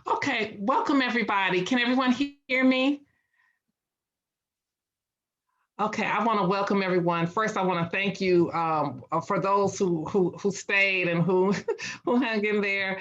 Okay, welcome everybody. Can everyone hear me? Okay, I want to welcome everyone. First, I want to thank you for those who stayed and who who hung in there.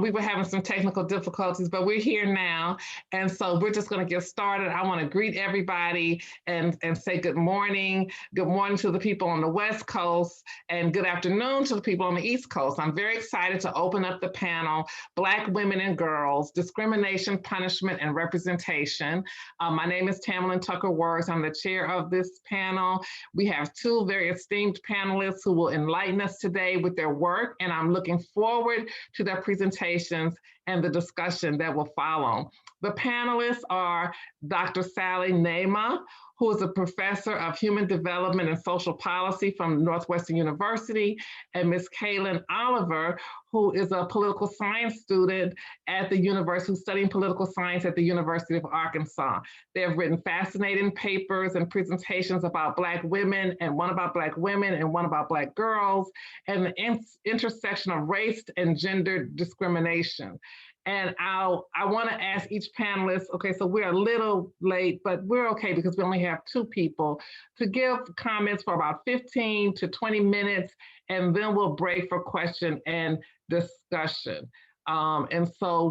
We were having some technical difficulties, but we're here now, and so we're just going to get started. I want to greet everybody and say good morning. Good morning to the people on the West Coast, and good afternoon to the people on the East Coast. I'm very excited to open up the panel: Black Women and Girls: Discrimination, Punishment, and Representation. My name is Tamlin Tucker-Works. I'm the chair of this panel. We have two very esteemed panelists who will enlighten us today with their work, and I'm looking forward to their presentations and the discussion that will follow. The panelists are Dr. Sally Nuamah, who is a professor of human development and social policy from Northwestern University, and Ms. Kaylin Oliver, who is a political science student at the university, who's studying political science at the University of Arkansas. They have written fascinating papers and presentations about Black women, and one about Black women and one about Black girls, and the intersection of race and gender discrimination. And I want to ask each panelist, okay, so we're a little late, but we're okay because we only have two people, to give comments for about 15 to 20 minutes, and then we'll break for question and discussion. And so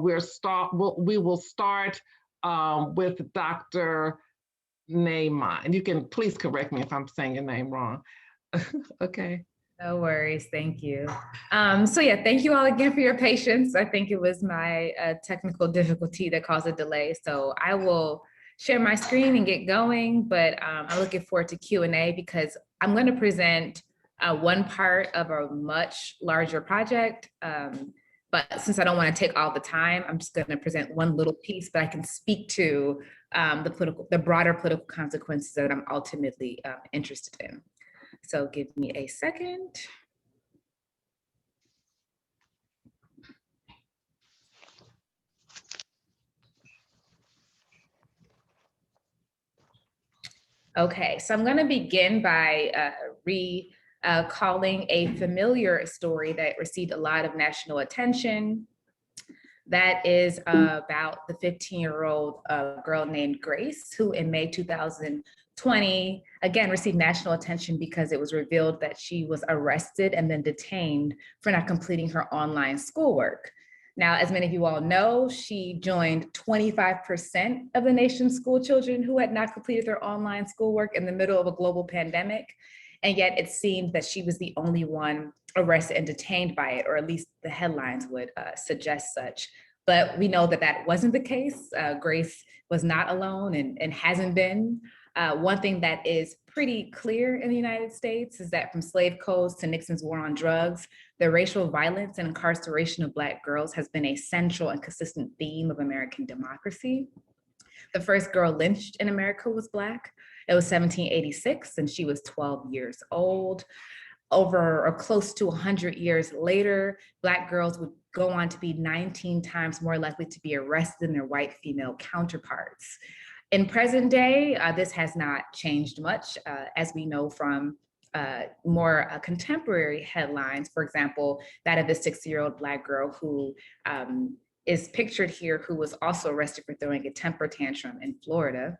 we will start with Dr. Nuamah. And you can please correct me if I'm saying your name wrong. Okay. No worries, thank you. So yeah, thank you all again for your patience. I think it was my technical difficulty that caused a delay. So I will share my screen and get going, but I'm looking forward to Q&A because I'm going to present one part of a much larger project. But since I don't want to take all the time, I'm just going to present one little piece, but I can speak to the broader political consequences that I'm ultimately interested in. So give me a second. Okay, so I'm going to begin by recalling a familiar story that received a lot of national attention. That is about the 15-year-old girl named Grace, who in May 2020, again, received national attention because it was revealed that she was arrested and then detained for not completing her online schoolwork. Now, as many of you all know, she joined 25% of the nation's school children who had not completed their online schoolwork in the middle of a global pandemic. And yet it seemed that she was the only one arrested and detained by it, or at least the headlines would suggest such. But we know that that wasn't the case. Grace was not alone and hasn't been. One thing that is pretty clear in the United States is that from slave codes to Nixon's war on drugs, the racial violence and incarceration of Black girls has been a central and consistent theme of American democracy. The first girl lynched in America was Black. It was 1786, and she was 12 years old. Over or close to 100 years later, Black girls would go on to be 19 times more likely to be arrested than their white female counterparts. In present day, this has not changed much, as we know from more contemporary headlines. For example, that of the 6-year-old Black girl who is pictured here, who was also arrested for throwing a temper tantrum in Florida.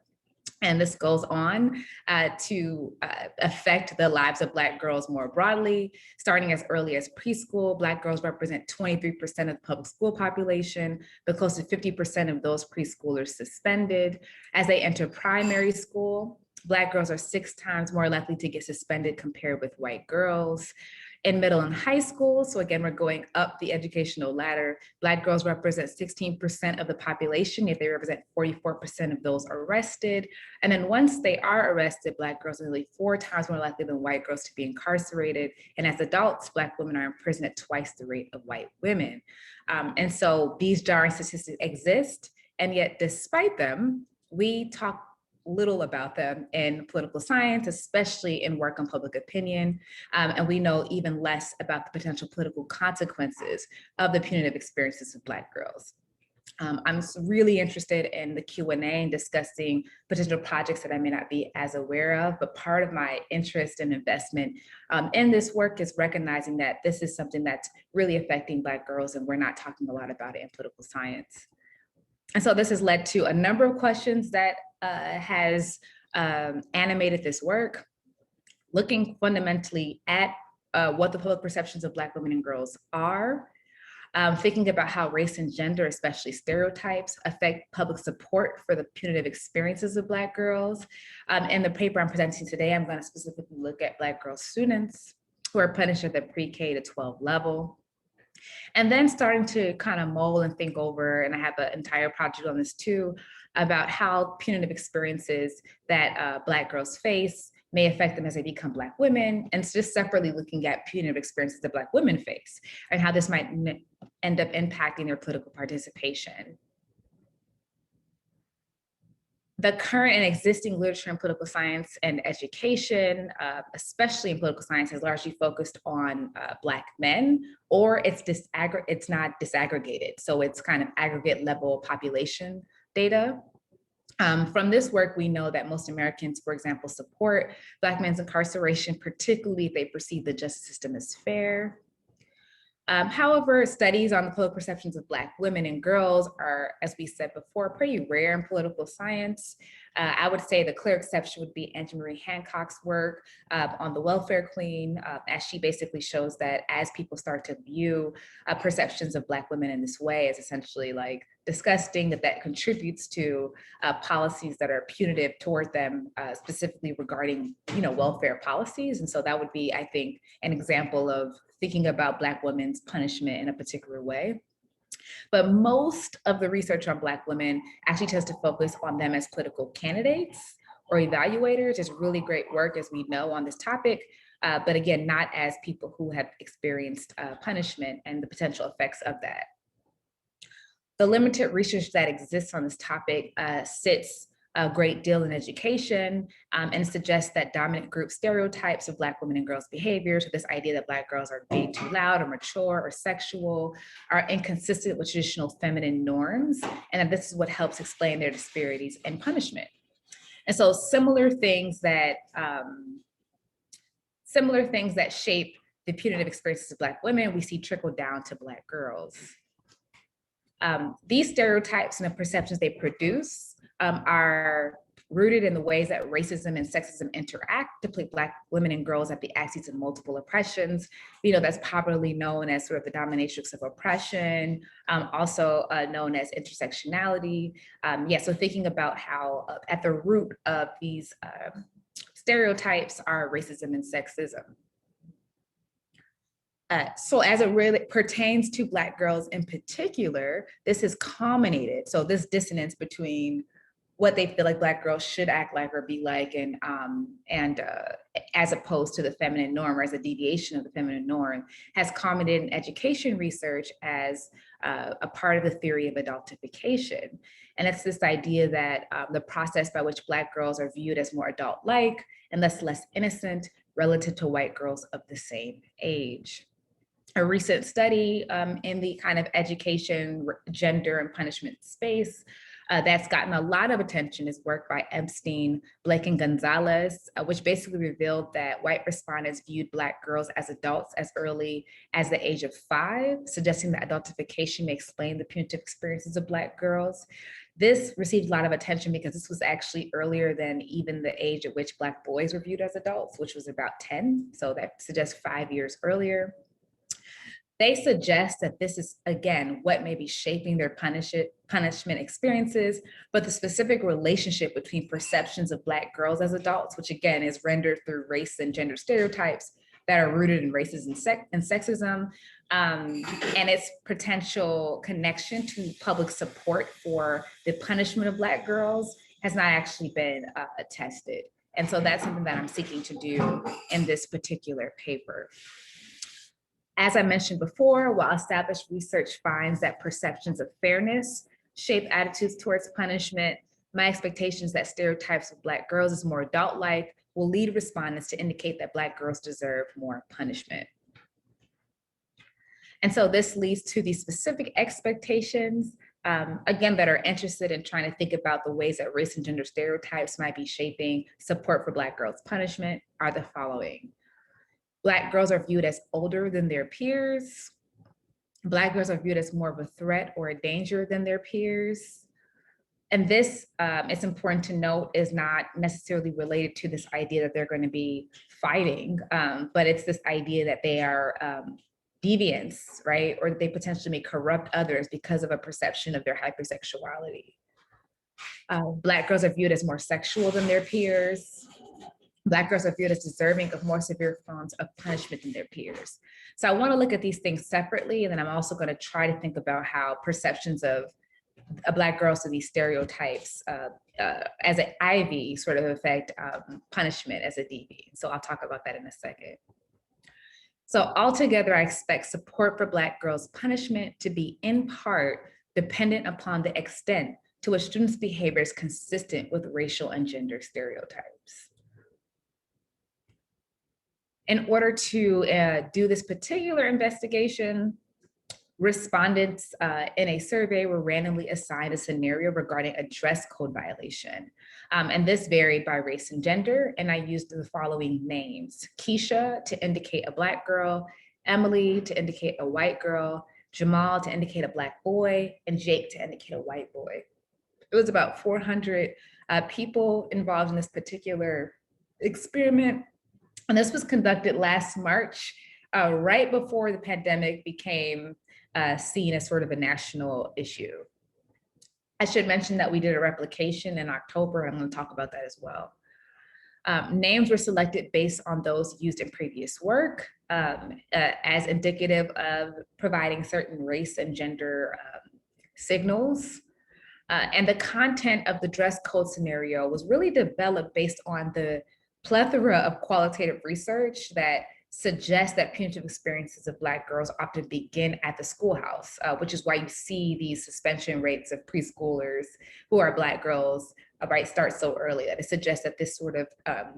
And this goes on to affect the lives of Black girls more broadly. Starting as early as preschool, Black girls represent 23% of the public school population, but close to 50% of those preschoolers suspended. As they enter primary school, Black girls are 6 times more likely to get suspended compared with white girls. In middle and high school, so again, we're going up the educational ladder, Black girls represent 16% of the population, yet they represent 44% of those arrested. And then once they are arrested, Black girls are nearly 4 times more likely than white girls to be incarcerated. And as adults, Black women are in prison at twice the rate of white women. And so these jarring statistics exist, and yet despite them, we talk little about them in political science, especially in work on public opinion. And we know even less about the potential political consequences of the punitive experiences of Black girls. I'm really interested in the Q&A and discussing potential projects that I may not be as aware of, but part of my interest and investment in this work is recognizing that this is something that's really affecting Black girls, and we're not talking a lot about it in political science. And so this has led to a number of questions that has animated this work, looking fundamentally at what the public perceptions of Black women and girls are, thinking about how race and gender, especially stereotypes, affect public support for the punitive experiences of Black girls. In the paper I'm presenting today, I'm going to specifically look at Black girl students who are punished at the pre-K to 12 level. And then starting to kind of mull and think over, and I have an entire project on this too, about how punitive experiences that Black girls face may affect them as they become Black women, and just separately looking at punitive experiences that Black women face and how this might end up impacting their political participation. The current and existing literature in political science and education, especially in political science, has largely focused on Black men, or it's not disaggregated. So it's kind of aggregate level population data. From this work, we know that most Americans, for example, support Black men's incarceration, particularly if they perceive the justice system as fair. However, studies on the political perceptions of Black women and girls are, as we said before, pretty rare in political science. I would say the clear exception would be Angie Marie Hancock's work on the welfare queen, as she basically shows that as people start to view perceptions of Black women in this way as essentially like disgusting, that contributes to policies that are punitive toward them, specifically regarding, welfare policies. And so that would be, I think, an example of thinking about Black women's punishment in a particular way. But most of the research on Black women actually tends to focus on them as political candidates or evaluators. There's really great work, as we know, on this topic, but again, not as people who have experienced punishment and the potential effects of that. The limited research that exists on this topic sits a great deal in education and suggests that dominant group stereotypes of Black women and girls' behavior, so this idea that Black girls are being too loud or mature or sexual, are inconsistent with traditional feminine norms, and that this is what helps explain their disparities in punishment. And so similar things that shape the punitive experiences of Black women, we see trickle down to Black girls. These stereotypes and the perceptions they produce are rooted in the ways that racism and sexism interact to place Black women and girls at the axes of multiple oppressions. That's popularly known as sort of the dominatrix of oppression, also known as intersectionality. So thinking about how at the root of these stereotypes are racism and sexism. So as it really pertains to Black girls in particular, this is culminated. So this dissonance between what they feel like Black girls should act like or be like, and as opposed to the feminine norm, or as a deviation of the feminine norm, has culminated in education research as a part of the theory of adultification. And it's this idea that the process by which Black girls are viewed as more adult-like and thus less innocent relative to white girls of the same age. A recent study in the kind of education, gender, and punishment space that's gotten a lot of attention is work by Epstein, Blake, and Gonzalez, which basically revealed that white respondents viewed Black girls as adults as early as the age of 5, suggesting that adultification may explain the punitive experiences of Black girls. This received a lot of attention because this was actually earlier than even the age at which Black boys were viewed as adults, which was about 10. So that suggests 5 years earlier. They suggest that this is, again, what may be shaping their punishment experiences, but the specific relationship between perceptions of Black girls as adults, which again is rendered through race and gender stereotypes that are rooted in racism and sexism, and its potential connection to public support for the punishment of Black girls has not actually been tested. And so that's something that I'm seeking to do in this particular paper. As I mentioned before, while established research finds that perceptions of fairness shape attitudes towards punishment, my expectation is that stereotypes of Black girls as more adult-like will lead respondents to indicate that Black girls deserve more punishment. And so this leads to these specific expectations, again, that are interested in trying to think about the ways that race and gender stereotypes might be shaping support for Black girls' punishment are the following. Black girls are viewed as older than their peers. Black girls are viewed as more of a threat or a danger than their peers. And this, it's important to note, is not necessarily related to this idea that they're going to be fighting, but it's this idea that they are deviants, right? Or that they potentially may corrupt others because of a perception of their hypersexuality. Black girls are viewed as more sexual than their peers. Black girls are viewed as deserving of more severe forms of punishment than their peers. So I want to look at these things separately, and then I'm also going to try to think about how perceptions of Black girls to these stereotypes as an IV sort of affect punishment as a DV. So I'll talk about that in a second. So altogether, I expect support for Black girls' punishment to be in part dependent upon the extent to which students' behavior is consistent with racial and gender stereotypes. In order to do this particular investigation, respondents in a survey were randomly assigned a scenario regarding a dress code violation. And this varied by race and gender, and I used the following names: Keisha to indicate a Black girl, Emily to indicate a white girl, Jamal to indicate a Black boy, and Jake to indicate a white boy. It was about 400 people involved in this particular experiment. And this was conducted last March, right before the pandemic became seen as sort of a national issue. I should mention that we did a replication in October. I'm going to talk about that as well. Names were selected based on those used in previous work as indicative of providing certain race and gender signals. And the content of the dress code scenario was really developed based on the plethora of qualitative research that suggests that punitive experiences of Black girls often begin at the schoolhouse, which is why you see these suspension rates of preschoolers who are Black girls, right, start so early. That it suggests that this sort of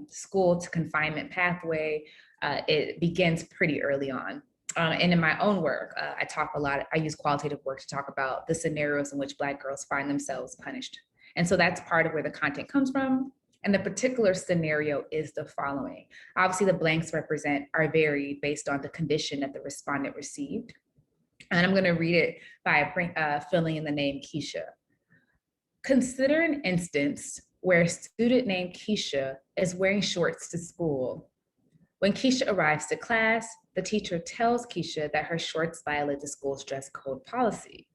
school to confinement pathway, it begins pretty early on. And in my own work, I talk a lot, I use qualitative work to talk about the scenarios in which Black girls find themselves punished. And so that's part of where the content comes from. And the particular scenario is the following. Obviously, the blanks are varied based on the condition that the respondent received. And I'm going to read it by filling in the name Keisha. Consider an instance where a student named Keisha is wearing shorts to school. When Keisha arrives to class, the teacher tells Keisha that her shorts violate the school's dress code policy.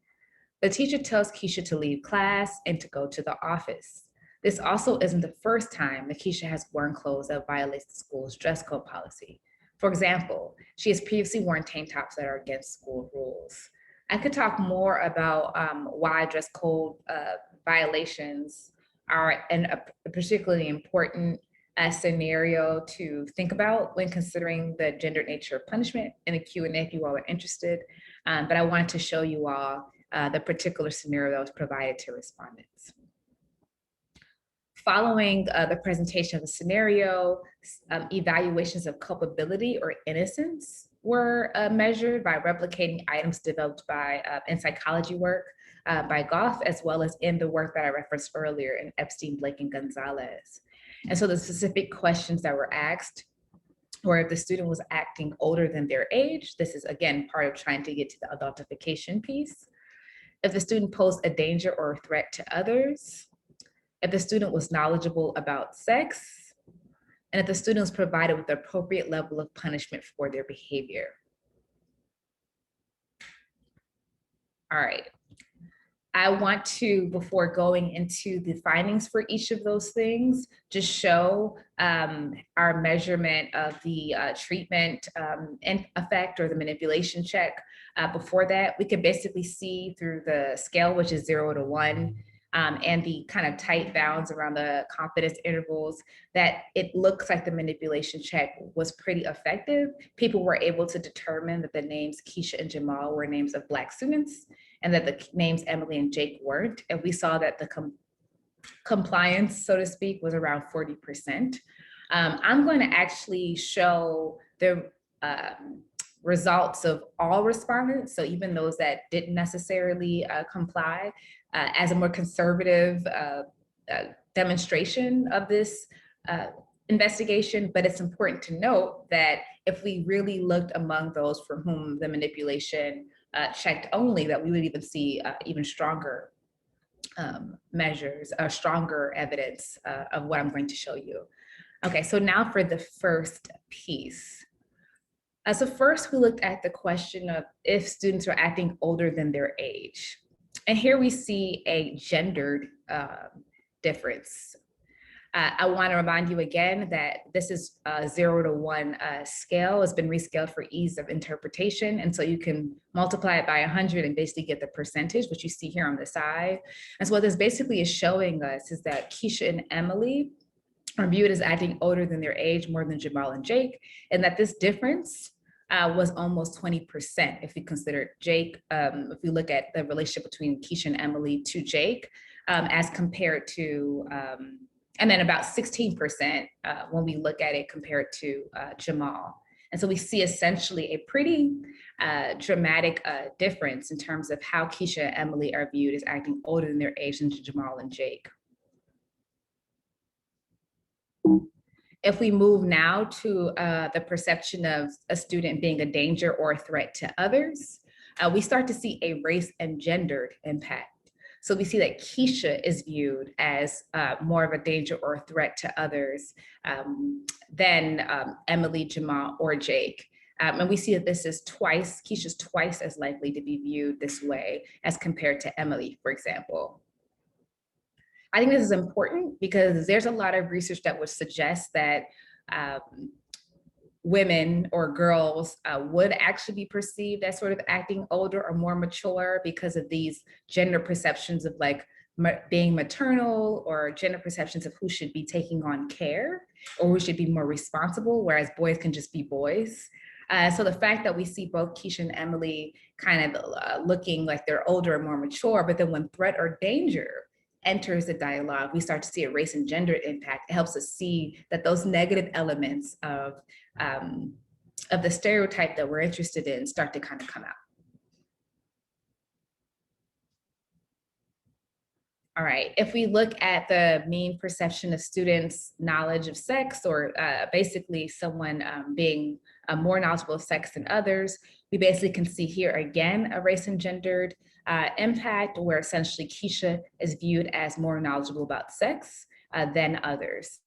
The teacher tells Keisha to leave class and to go to the office. This also isn't the first time that Keisha has worn clothes that violates the school's dress code policy. For example, she has previously worn tank tops that are against school rules. I could talk more about why dress code violations are a particularly important scenario to think about when considering the gendered nature of punishment in the Q&A if you all are interested. But I wanted to show you all the particular scenario that was provided to respondents. Following the presentation of the scenario, evaluations of culpability or innocence were measured by replicating items developed by in psychology work by Goff, as well as in the work that I referenced earlier in Epstein, Blake, and Gonzalez. And so the specific questions that were asked were if the student was acting older than their age. This is, again, part of trying to get to the adultification piece. If the student posed a danger or a threat to others, if the student was knowledgeable about sex, and if the student was provided with the appropriate level of punishment for their behavior. All right. I want to, before going into the findings for each of those things, just show our measurement of the treatment and effect or the manipulation check. Before that, we could basically see through the scale, which is 0 to 1, and the kind of tight bounds around the confidence intervals, that it looks like the manipulation check was pretty effective. People were able to determine that the names Keisha and Jamal were names of Black students, and that the names Emily and Jake weren't. And we saw that the compliance, so to speak, was around 40%. I'm going to actually show the results of all respondents, so even those that didn't necessarily comply, as a more conservative demonstration of this investigation. But it's important to note that if we really looked among those for whom the manipulation checked only, that we would even see even stronger measures, stronger evidence of what I'm going to show you. Okay, so now for the first piece. So first we looked at the question of if students are acting older than their age. And here we see a gendered difference. I want to remind you again that this is a 0 to 1 scale. It's been rescaled for ease of interpretation. And so you can multiply it by 100 and basically get the percentage, which you see here on the side. And so what this basically is showing us is that Keisha and Emily are viewed as acting older than their age, more than Jamal and Jake, and that this difference was almost 20% if we consider Jake, if we look at the relationship between Keisha and Emily to Jake, as compared to, and then about 16% when we look at it compared to Jamal. And so we see essentially a pretty dramatic difference in terms of how Keisha and Emily are viewed as acting older than their age than Jamal and Jake. If we move now to the perception of a student being a danger or a threat to others, we start to see a race and gendered impact. So we see that Keisha is viewed as more of a danger or a threat to others than Emily, Jamal, or Jake. And we see that this is Keisha's twice as likely to be viewed this way as compared to Emily, for example. I think this is important because there's a lot of research that would suggest that women or girls would actually be perceived as sort of acting older or more mature because of these gender perceptions of like being maternal, or gender perceptions of who should be taking on care or who should be more responsible, whereas boys can just be boys. So the fact that we see both Keisha and Emily kind of looking like they're older and more mature, but then when threat or danger enters the dialogue, we start to see a race and gender impact. It helps us see that those negative elements of the stereotype that we're interested in start to kind of come out. All right, if we look at the mean perception of students' knowledge of sex, or basically someone being more knowledgeable of sex than others, we basically can see here again a race and gendered impact, where essentially Keisha is viewed as more knowledgeable about sex than others.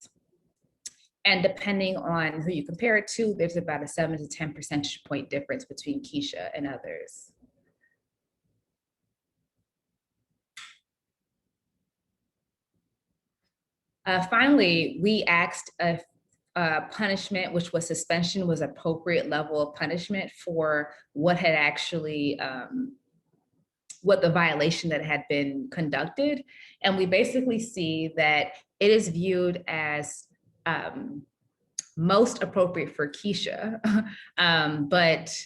And depending on who you compare it to, there's about a 7 to 10 percentage point difference between Keisha and others. Finally, we asked if punishment, which was suspension, was appropriate level of punishment for what had actually, what the violation that had been conducted. And we basically see that it is viewed as most appropriate for Keisha, but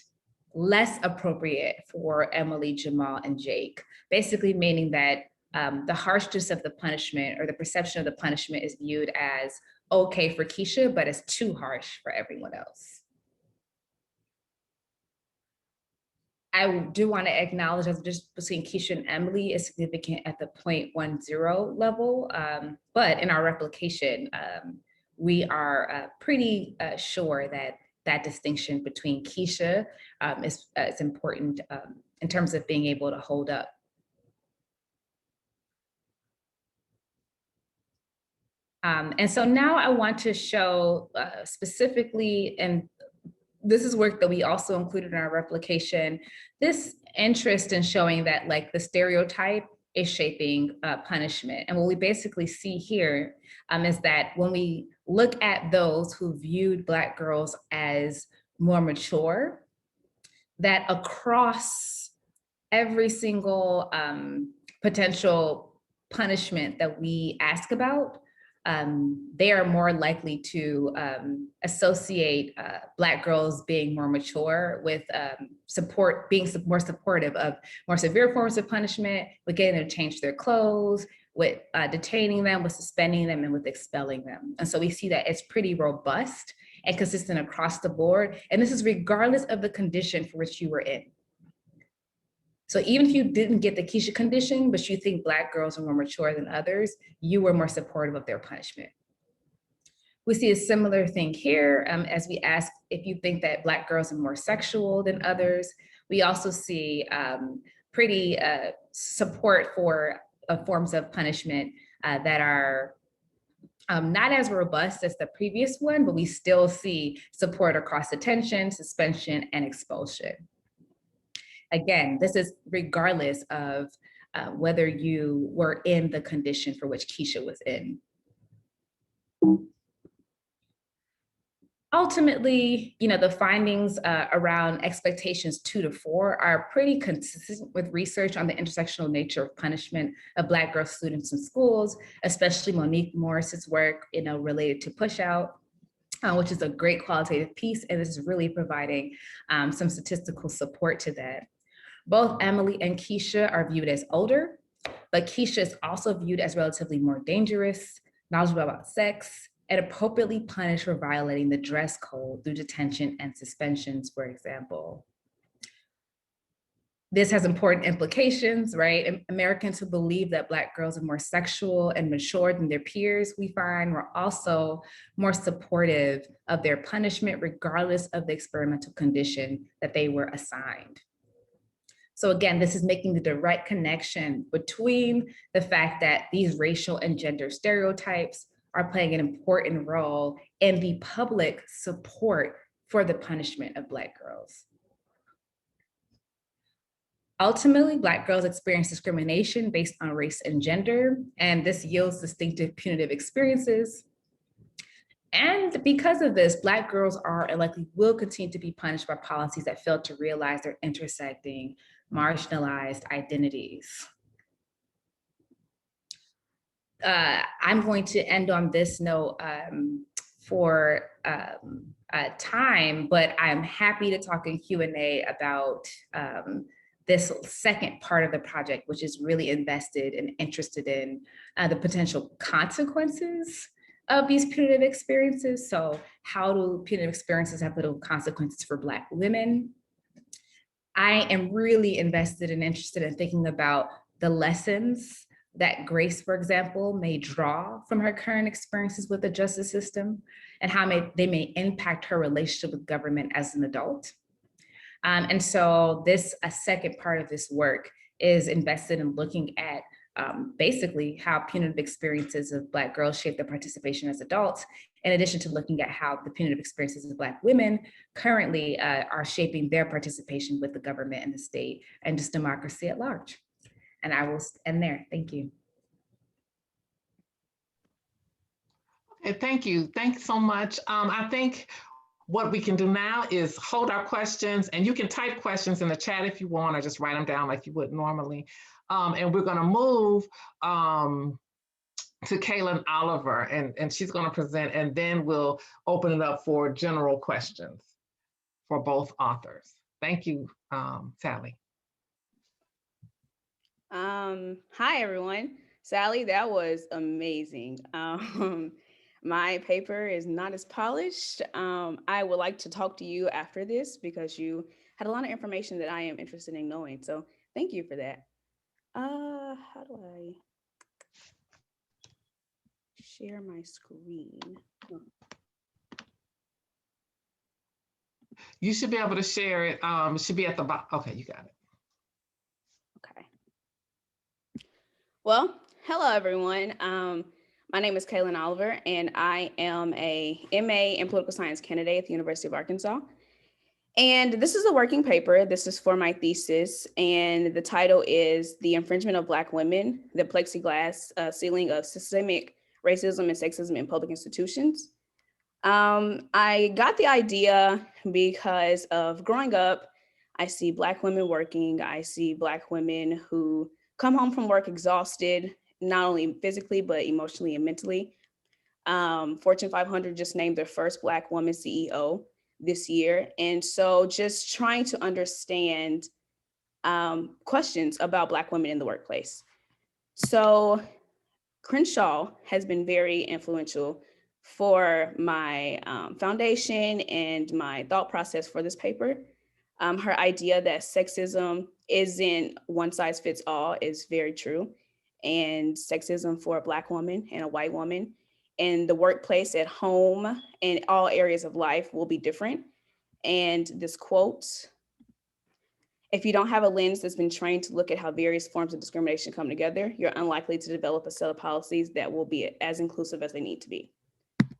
less appropriate for Emily, Jamal, and Jake. Basically meaning that the harshness of the punishment, or the perception of the punishment, is viewed as okay for Keisha, but it's too harsh for everyone else. I do want to acknowledge that just between Keisha and Emily is significant at the 0.10 level, but in our replication, we are pretty sure that that distinction between Keisha is important in terms of being able to hold up. And so now I want to show specifically, and this is work that we also included in our replication, this interest in showing that like the stereotype is shaping punishment. And what we basically see here is that when we look at those who viewed Black girls as more mature, that across every single potential punishment that we ask about, they are more likely to associate Black girls being more mature with being more supportive of more severe forms of punishment, with getting them to change their clothes, with detaining them, with suspending them, and with expelling them. And so we see that it's pretty robust and consistent across the board. And this is regardless of the condition for which you were in. So even if you didn't get the Keisha condition, but you think Black girls are more mature than others, you were more supportive of their punishment. We see a similar thing here as we ask if you think that Black girls are more sexual than others. We also see pretty support for forms of punishment that are not as robust as the previous one, but we still see support across detention, suspension, and expulsion. Again, this is regardless of whether you were in the condition for which Keisha was in. Ultimately, the findings around expectations 2 to 4 are pretty consistent with research on the intersectional nature of punishment of Black girl students in schools, especially Monique Morris's work, related to push out, which is a great qualitative piece. And this is really providing some statistical support to that. Both Emily and Keisha are viewed as older, but Keisha is also viewed as relatively more dangerous, knowledgeable about sex, and appropriately punished for violating the dress code through detention and suspensions, for example. This has important implications, right? Americans who believe that Black girls are more sexual and mature than their peers, we find, were also more supportive of their punishment, regardless of the experimental condition that they were assigned. So again, this is making the direct connection between the fact that these racial and gender stereotypes are playing an important role in the public support for the punishment of Black girls. Ultimately, Black girls experience discrimination based on race and gender, and this yields distinctive punitive experiences. And because of this, Black girls are and likely will continue to be punished by policies that fail to realize their intersecting, marginalized identities. I'm going to end on this note for time, but I'm happy to talk in Q&A about this second part of the project, which is really invested and interested in the potential consequences of these punitive experiences. So how do punitive experiences have little consequences for Black women? I am really invested and interested in thinking about the lessons that Grace, for example, may draw from her current experiences with the justice system and how they may impact her relationship with government as an adult. And so a second part of this work is invested in looking at basically how punitive experiences of Black girls shape their participation as adults, in addition to looking at how the punitive experiences of Black women currently are shaping their participation with the government and the state and just democracy at large. And I will end there. Thank you. Okay, thank you. Thanks so much. I think what we can do now is hold our questions, and you can type questions in the chat if you want, or just write them down like you would normally. And we're gonna move to Kaylin Oliver, and she's gonna present, and then we'll open it up for general questions for both authors. Thank you, Sally. Hi, everyone. Sally, that was amazing. My paper is not as polished. I would like to talk to you after this because you had a lot of information that I am interested in knowing. So thank you for that. How do I share my screen? You should be able to share it. It should be at the bottom. Okay, you got it. Okay. Well, hello, everyone. My name is Kaylin Oliver, and I am a MA in political science candidate at the University of Arkansas. And this is a working paper. This is for my thesis, and the title is The Infringement of Black Women, the Plexiglass Ceiling of Systemic Racism and Sexism in Public Institutions. I got the idea because of growing up, I see Black women working. I see Black women who come home from work exhausted, not only physically, but emotionally and mentally. Fortune 500 just named their first Black woman CEO this year. And so just trying to understand questions about Black women in the workplace. So Crenshaw has been very influential for my foundation and my thought process for this paper. Her idea that sexism isn't one size fits all is very true. And sexism for a Black woman and a white woman in the workplace, at home, in all areas of life will be different. And this quote If you don't have a lens that's been trained to look at how various forms of discrimination come together, you're unlikely to develop a set of policies that will be as inclusive as they need to be.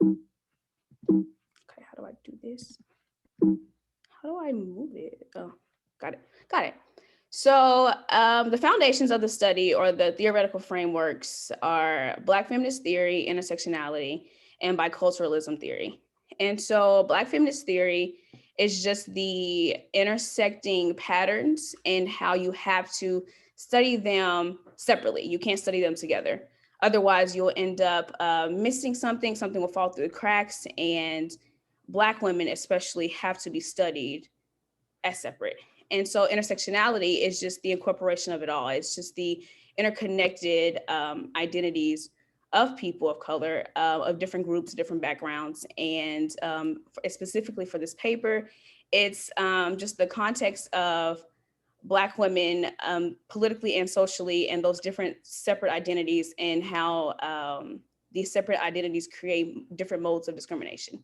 Okay, how do I do this? How do I move it? Oh, got it. So the foundations of the study, or the theoretical frameworks, are Black feminist theory, intersectionality, and biculturalism theory. And so Black feminist theory is just the intersecting patterns and how you have to study them separately. You can't study them together. Otherwise, you'll end up missing something will fall through the cracks, and Black women especially have to be studied as separate. And so intersectionality is just the incorporation of it all. It's just the interconnected identities of people of color, of different groups, different backgrounds. And specifically for this paper, it's just the context of Black women politically and socially, and those different separate identities, and how these separate identities create different modes of discrimination.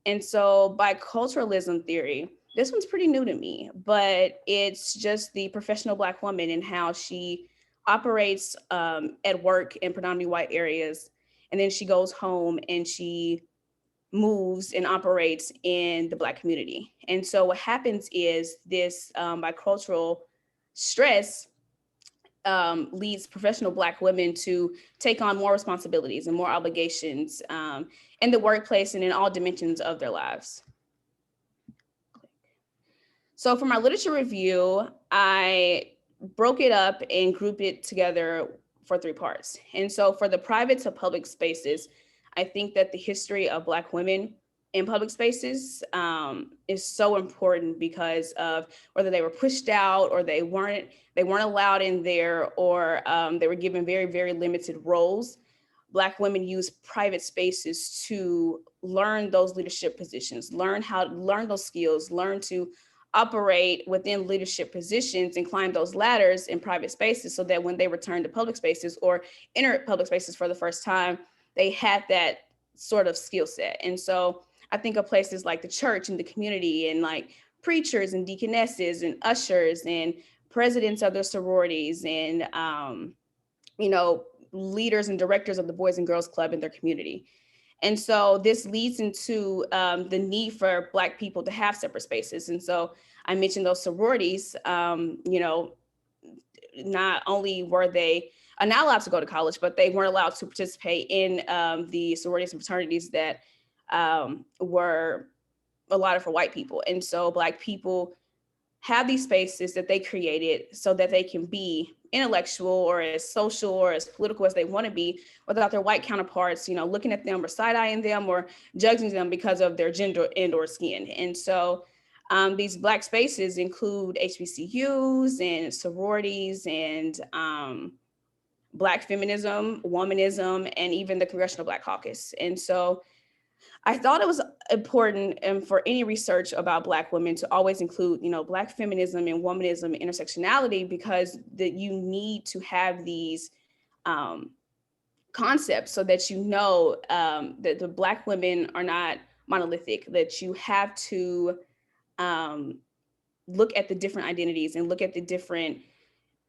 And so biculturalism theory, this one's pretty new to me, but it's just the professional Black woman and how she operates at work in predominantly white areas. And then she goes home and she moves and operates in the Black community. And so what happens is this bicultural stress leads professional Black women to take on more responsibilities and more obligations in the workplace and in all dimensions of their lives. So for my literature review, I broke it up and grouped it together for 3 parts. And so for the private to public spaces, I think that the history of Black women in public spaces is so important because of whether they were pushed out or they weren't allowed in there, or they were given very, very limited roles. Black women use private spaces to learn those leadership positions, learn those skills, learn to operate within leadership positions and climb those ladders in private spaces, so that when they return to public spaces or enter public spaces for the first time, they had that sort of skill set. And so I think of places like the church and the community, and like preachers and deaconesses and ushers and presidents of their sororities, and leaders and directors of the Boys and Girls Club in their community. And so this leads into the need for Black people to have separate spaces. And so I mentioned those sororities, not only were they not allowed to go to college, but they weren't allowed to participate in the sororities and fraternities that were allotted for white people. And so Black people have these spaces that they created so that they can be intellectual or as social or as political as they want to be without their white counterparts, looking at them or side-eyeing them or judging them because of their gender and or skin. And so these Black spaces include HBCUs and sororities and Black feminism, womanism, and even the Congressional Black Caucus. And so I thought it was important for any research about Black women to always include, Black feminism and womanism and intersectionality, because that you need to have these concepts so that that the Black women are not monolithic, that you have to look at the different identities and look at the different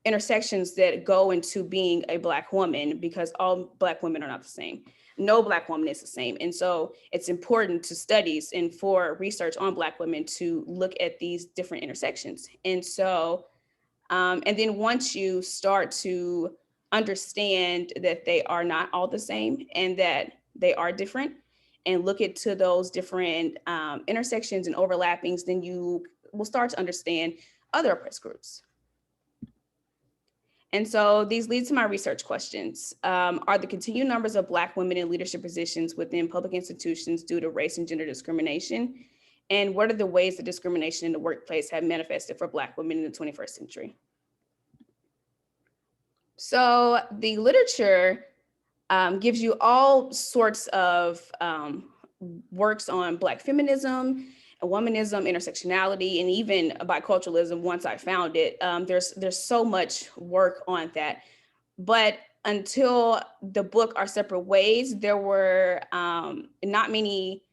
intersections that go into being a Black woman, because all Black women are not the same. No Black woman is the same. And so it's important to studies and for research on Black women to look at these different intersections. And so, and then once you start to understand that they are not all the same and that they are different, and look into those different intersections and overlappings, then you will start to understand other oppressed groups. And so these lead to my research questions. Are the continued numbers of Black women in leadership positions within public institutions due to race and gender discrimination? And what are the ways that discrimination in the workplace have manifested for Black women in the 21st century? So the literature gives you all sorts of works on Black feminism, womanism, intersectionality, and even biculturalism. Once I found it, there's so much work on that. But until the book Our Separate Ways, there were not many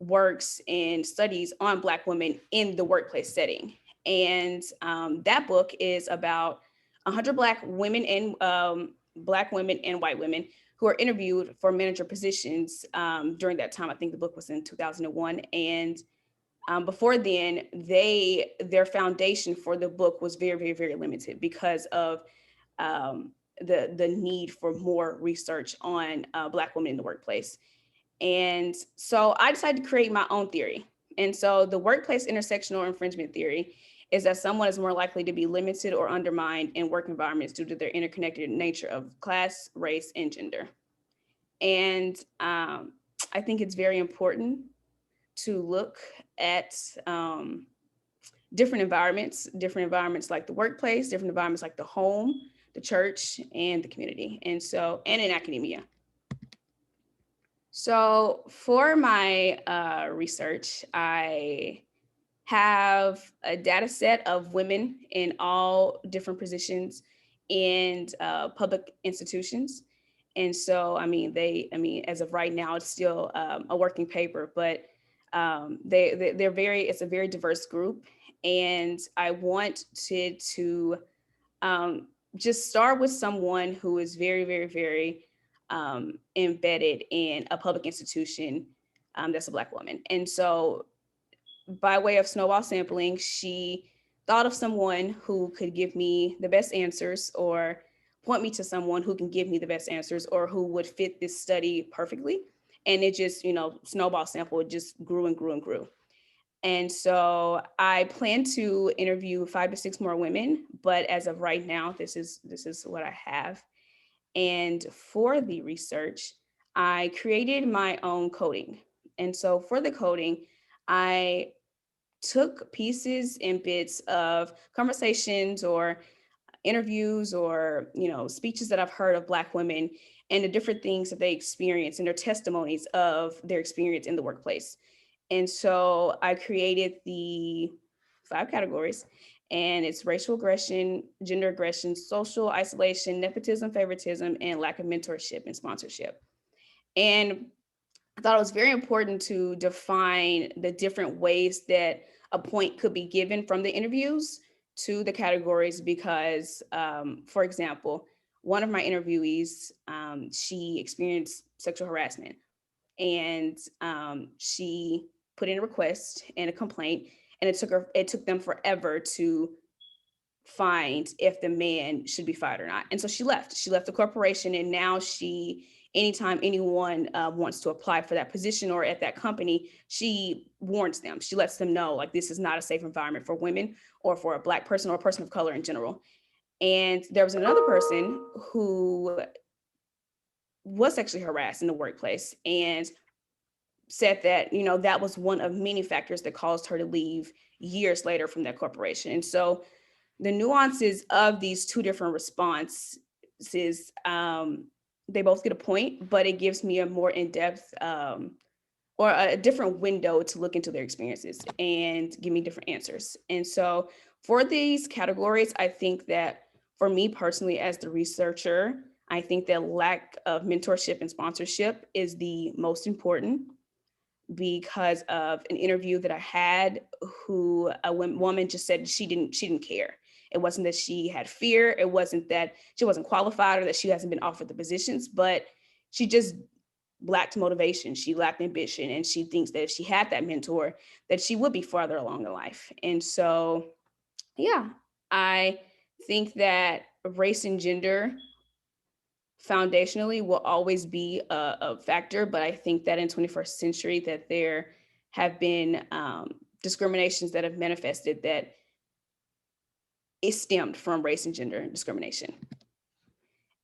works and studies on Black women in the workplace setting. And that book is about 100 Black women and white women who are interviewed for manager positions during that time. I think the book was in 2001. And before then, their foundation for the book was very, very, very limited because of the need for more research on Black women in the workplace. And so I decided to create my own theory. And so the workplace intersectional infringement theory is that someone is more likely to be limited or undermined in work environments due to their interconnected nature of class, race, and gender. And I think it's very important to look at different environments like the workplace, different environments like the home, the church, and the community. And in academia. So for my research, I have a data set of women in all different positions in public institutions. And so, as of right now, it's still a working paper, but it's a very diverse group. And I wanted to just start with someone who is very, very, very embedded in a public institution that's a Black woman. And so by way of snowball sampling, she thought of someone who could give me the best answers or point me to someone who can give me the best answers or who would fit this study perfectly. And it just, snowball sample, it just grew and grew and grew. And so I plan to interview 5 to 6 more women, but as of right now, this is what I have. And for the research, I created my own coding. And so for the coding, I took pieces and bits of conversations or interviews or, speeches that I've heard of Black women and the different things that they experience and their testimonies of their experience in the workplace. And so I created the 5 categories, and it's racial aggression, gender aggression, social isolation, nepotism, favoritism, and lack of mentorship and sponsorship. And I thought it was very important to define the different ways that a point could be given from the interviews to the categories because, for example, one of my interviewees, she experienced sexual harassment, and she put in a request and a complaint, and it took them forever to find if the man should be fired or not. And so she left the corporation, and now anytime anyone wants to apply for that position or at that company, she warns them. She lets them know, like, this is not a safe environment for women or for a Black person or a person of color in general. And there was another person who was sexually harassed in the workplace and said that, that was one of many factors that caused her to leave years later from that corporation. And so the nuances of these 2 different responses, they both get a point, but it gives me a more in-depth or a different window to look into their experiences and give me different answers. And so for these categories, I think that for me personally, as the researcher, I think that lack of mentorship and sponsorship is the most important because of an interview that I had who a woman just said she didn't care. It wasn't that she had fear. It wasn't that she wasn't qualified or that she hasn't been offered the positions, but she just lacked motivation. She lacked ambition. And she thinks that if she had that mentor, that she would be farther along in life. And so, yeah, I think that race and gender foundationally will always be a factor, but I think that in 21st century that there have been discriminations that have manifested that is stemmed from race and gender discrimination.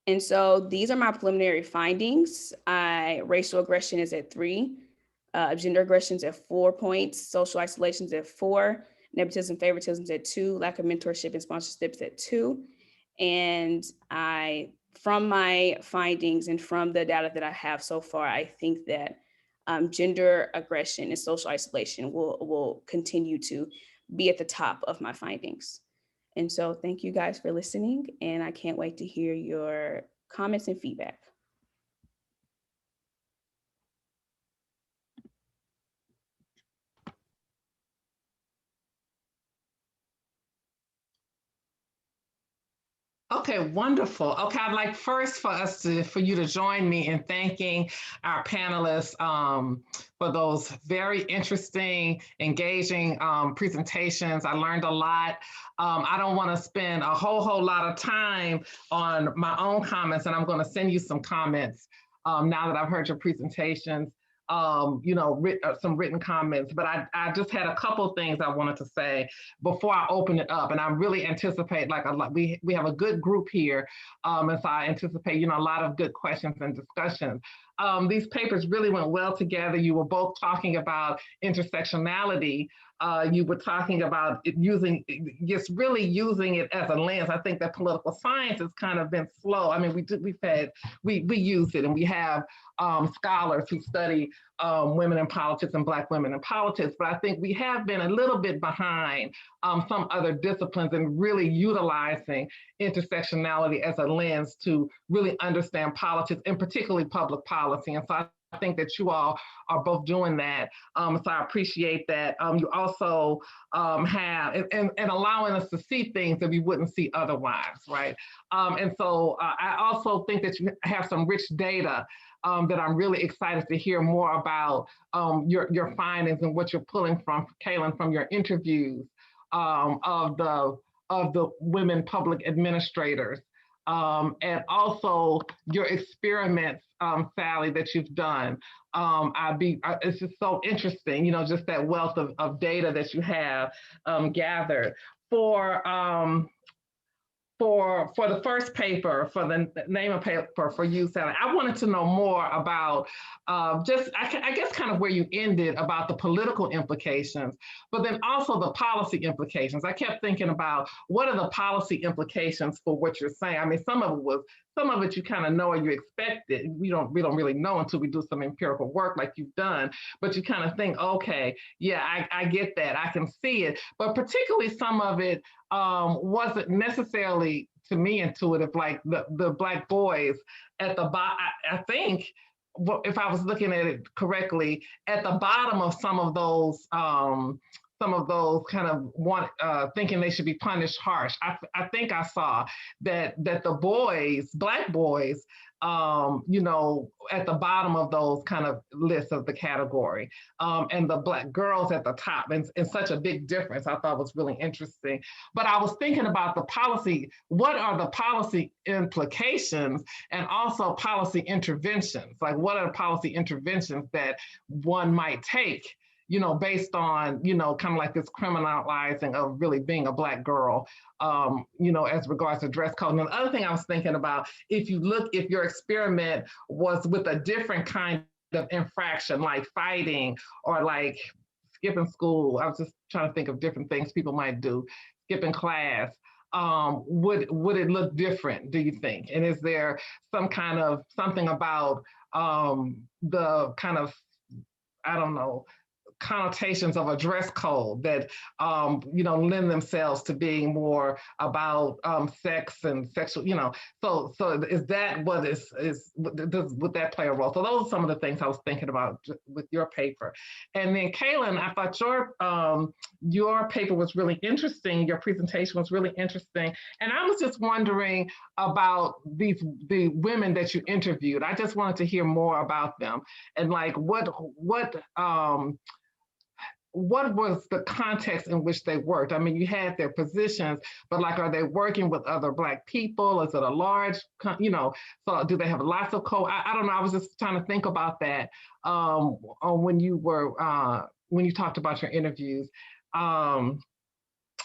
And so these are my preliminary findings. Racial aggression is at 3, gender aggression is at 4 points, social isolation is at 4, nepotism, favoritism is at 2, lack of mentorship and sponsorship is at 2. And from my findings and from the data that I have so far, I think that gender aggression and social isolation will continue to be at the top of my findings. And so thank you guys for listening, and I can't wait to hear your comments and feedback. Okay, wonderful. Okay, I'd like first for you to join me in thanking our panelists for those very interesting, engaging presentations. I learned a lot. I don't want to spend a whole lot of time on my own comments, and I'm going to send you some comments now that I've heard your presentations. Some written comments, but I just had a couple things I wanted to say before I open it up. And I really anticipate like a lot, we have a good group here. And so I anticipate, a lot of good questions and discussions. These papers really went well together. You were both talking about intersectionality. You were talking about really using it as a lens. I think that political science has kind of been slow. I mean, we use it, and we have scholars who study women in politics and Black women in politics, but I think we have been a little bit behind some other disciplines in really utilizing intersectionality as a lens to really understand politics, and particularly public policy. And so I think that you all are both doing that. So I appreciate that. You also have, and allowing us to see things that we wouldn't see otherwise, right? And so I also think that you have some rich data that I'm really excited to hear more about your findings and what you're pulling from, Kaylin, from your interviews of the women public administrators. And also your experiments, Sally, that you've done. It's just so interesting, just that wealth of data that you have gathered. For the first paper, for the name of paper for you, Sally, I wanted to know more about I guess kind of where you ended about the political implications, but then also the policy implications. I kept thinking about what are the policy implications for what you're saying. I mean, some of it you kind of know or you expect it. We don't really know until we do some empirical work like you've done, but you kind of think, okay, yeah, I get that, I can see it. But particularly some of it wasn't necessarily, to me, intuitive, like the Black boys at the bottom. I think, if I was looking at it correctly, at the bottom of some of those kind of thinking they should be punished harsh. I think I saw that the boys, Black boys, at the bottom of those kind of lists of the category, and the Black girls at the top, and such a big difference I thought was really interesting. But I was thinking about the policy, what are the policy implications and also policy interventions? Like, what are the policy interventions that one might take, based on, kind of like this criminalizing of really being a Black girl, as regards to dress code. And the other thing I was thinking about, if your experiment was with a different kind of infraction, like fighting or like skipping school, I was just trying to think of different things people might do, skipping class, would it look different, do you think? And is there something about the kind of, I don't know, connotations of a dress code that lend themselves to being more about sex and sexual, so is that what would that play a role? So those are some of the things I was thinking about with your paper. And then Kaylin, I thought your paper was really interesting, your presentation was really interesting, and I was just wondering about the women that you interviewed. I just wanted to hear more about them, and like what was the context in which they worked? I mean, you had their positions, but like, are they working with other Black people? Is it a large, so do they have lots of I don't know. I was just trying to think about that when you talked about your interviews. I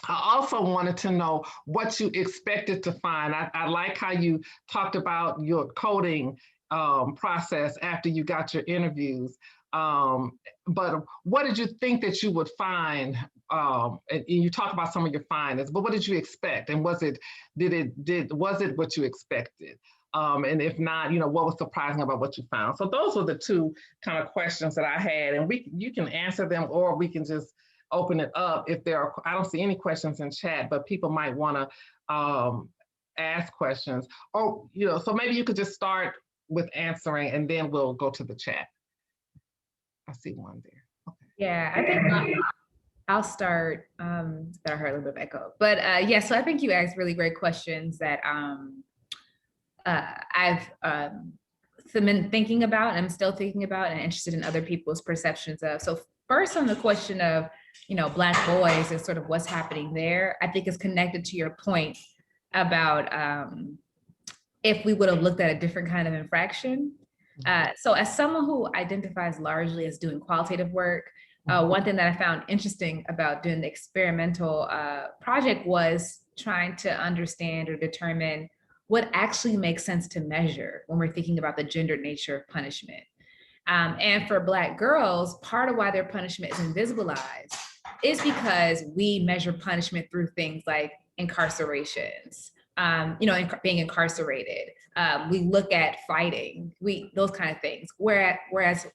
also wanted to know what you expected to find. I like how you talked about your coding process after you got your interviews. But what did you think that you would find? And you talk about some of your findings, but what did you expect? And was it what you expected? And if not, what was surprising about what you found? So those were the two kind of questions that I had, and you can answer them, or we can just open it up if there are. I don't see any questions in chat, but people might want to ask questions, or so maybe you could just start with answering, and then we'll go to the chat. I see one there. Okay. Yeah, I think I'll start. But I heard a little bit of echo. But yeah, so I think you asked really great questions that I've been thinking about, and I'm still thinking about, and interested in other people's perceptions of. So first, on the question of, you know, Black boys and sort of what's happening there, I think is connected to your point about if we would have looked at a different kind of infraction. So as someone who identifies largely as doing qualitative work, one thing that I found interesting about doing the experimental project was trying to understand or determine what actually makes sense to measure when we're thinking about the gendered nature of punishment. And for Black girls, part of why their punishment is invisibilized is because we measure punishment through things like incarcerations, you know, being incarcerated. We look at fighting, those kind of things. Whereas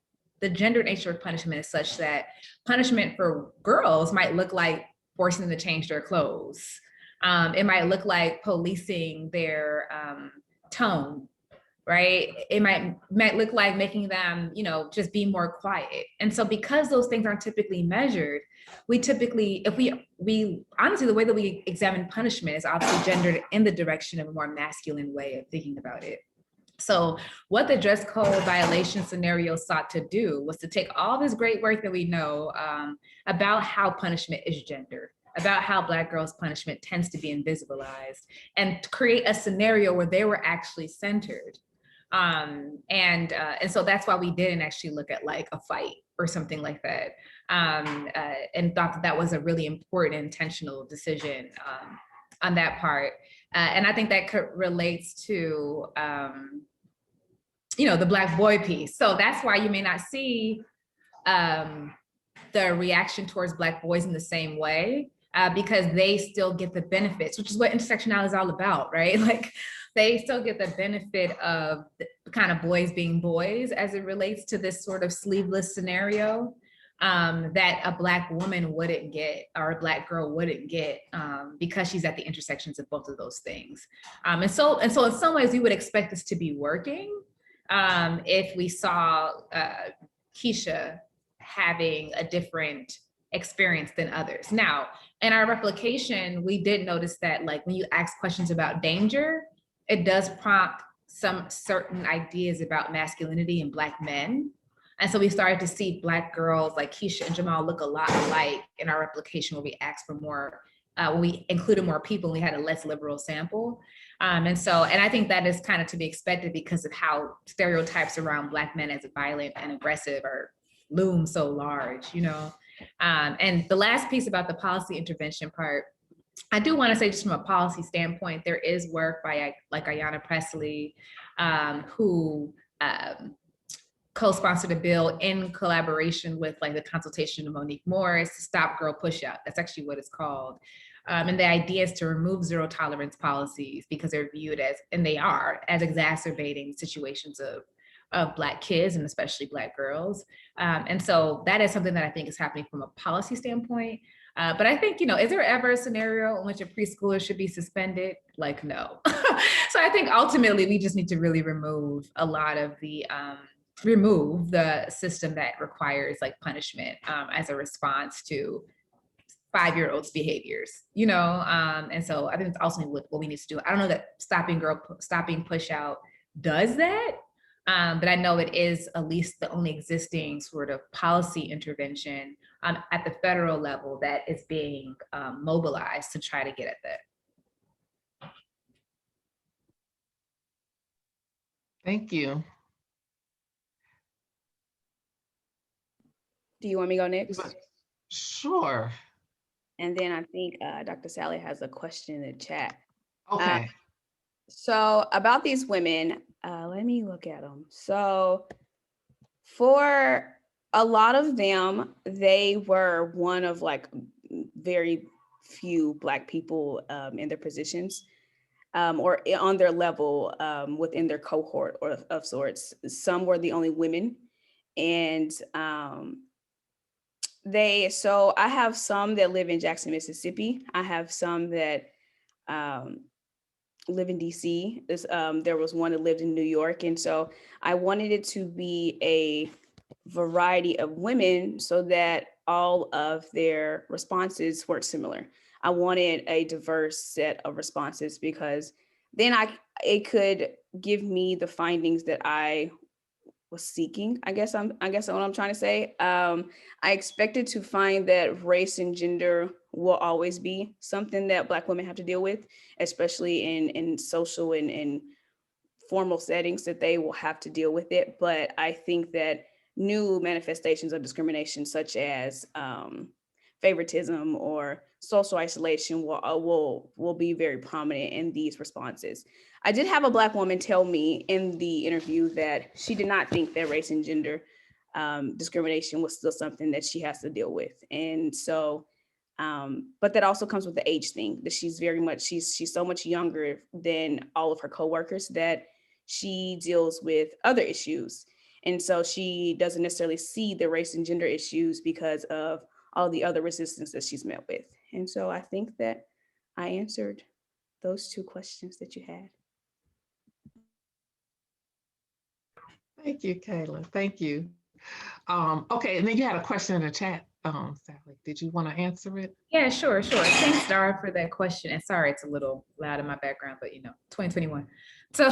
the gendered nature of punishment is such that punishment for girls might look like forcing them to change their clothes. It might look like policing their tone, right? It might look like making them, you know, just be more quiet. And so because those things aren't typically measured, we typically, if we honestly, the way that we examine punishment is obviously gendered in the direction of a more masculine way of thinking about it. So what the dress code violation scenario sought to do was to take all this great work that we know about how punishment is gendered, about how Black girls' punishment tends to be invisibilized, and create a scenario where they were actually centered. And so that's why we didn't actually look at like a fight or something like that, and thought that was a really important intentional decision on that part. And I think that relates to, you know, the Black boy piece. So that's why you may not see the reaction towards Black boys in the same way, because they still get the benefits, which is what intersectionality is all about, right? Like they still get the benefit of the kind of boys being boys as it relates to this sort of sleeveless scenario that a Black woman wouldn't get, or a Black girl wouldn't get, because she's at the intersections of both of those things. And so in some ways we would expect this to be working if we saw Keisha having a different experience than others. Now, in our replication, we did notice that like when you ask questions about danger, it does prompt some certain ideas about masculinity in Black men. And so we started to see Black girls like Keisha and Jamal look a lot alike in our replication where we asked for more, when we included more people, and we had a less liberal sample. And I think that is kind of to be expected because of how stereotypes around Black men as violent and aggressive loom so large, you know? And the last piece about the policy intervention part, I do want to say just from a policy standpoint, there is work by like Ayanna Presley, who co-sponsored a bill in collaboration with like the consultation of Monique Morris to stop girl pushout. That's actually what it's called. And the idea is to remove zero tolerance policies because they're viewed as, and they are, as exacerbating situations of Black kids and especially Black girls. And so that is something that I think is happening from a policy standpoint. But I think, you know, is there ever a scenario in which a preschooler should be suspended? Like, no. So I think ultimately we just need to really remove a lot of the, remove the system that requires like punishment as a response to 5-year-olds' behaviors, you know? And so I think it's also what we need to do. I don't know that stopping push out does that, but I know it is at least the only existing sort of policy intervention at the federal level that is being mobilized to try to get at that. Thank you. Do you want me to go next? Sure. And then I think Dr. Sally has a question in the chat. Okay. So about these women, let me look at them. So for a lot of them, they were one of like very few Black people in their positions or on their level within their cohort or of sorts. Some were the only women. And so I have some that live in Jackson, Mississippi. I have some that live in DC. There was one that lived in New York. And so I wanted it to be a variety of women so that all of their responses were similar. I wanted a diverse set of responses because then it could give me the findings that I was seeking. I guess what I'm trying to say. I expected to find that race and gender will always be something that Black women have to deal with, especially in social and formal settings, that they will have to deal with it. But I think that new manifestations of discrimination, such as favoritism or social isolation, will be very prominent in these responses. I did have a Black woman tell me in the interview that she did not think that race and gender discrimination was still something that she has to deal with. And so, but that also comes with the age thing, that she's so much younger than all of her coworkers that she deals with other issues. And so she doesn't necessarily see the race and gender issues because of all the other resistance that she's met with. And so I think that I answered those two questions that you had. Thank you, Kaylin. Thank you. Okay, and then you had a question in the chat, Sally. Did you want to answer it? Yeah, sure. Thanks, Dara, for that question. And sorry, it's a little loud in my background, but 2021. So,